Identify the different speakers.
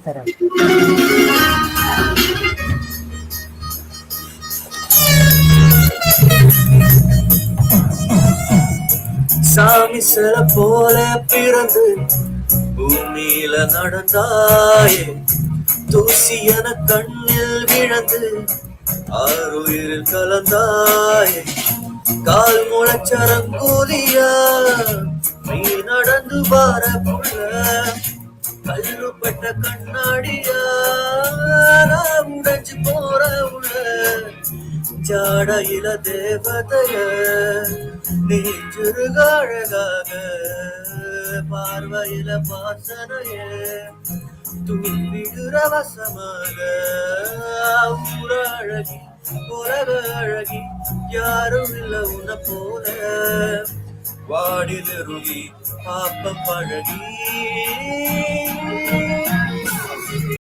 Speaker 1: தரேன்.
Speaker 2: சாமி சில போல பிறந்து பூமியில நடந்தாயே, தூசி என கண்ணில் விழந்து ஆறுயிரில் கலந்தாயே. கால் முளைச்சரங்கூலியா நீ நடந்து வார புள்ள, கல்லுப்பட்ட கண்ணாடியா நான் உடைஞ்சு போற உள்ள. ஜாடையில தேவதைய நெஞ்சுருக அழகாக, பார்வையில வாசனைய தூவிடுற வசமாக. ஊர அழகி உலக அழகி யாரும் இல்ல உன்ன போல, வாடி நெருங்கி பாப்பம் பழகி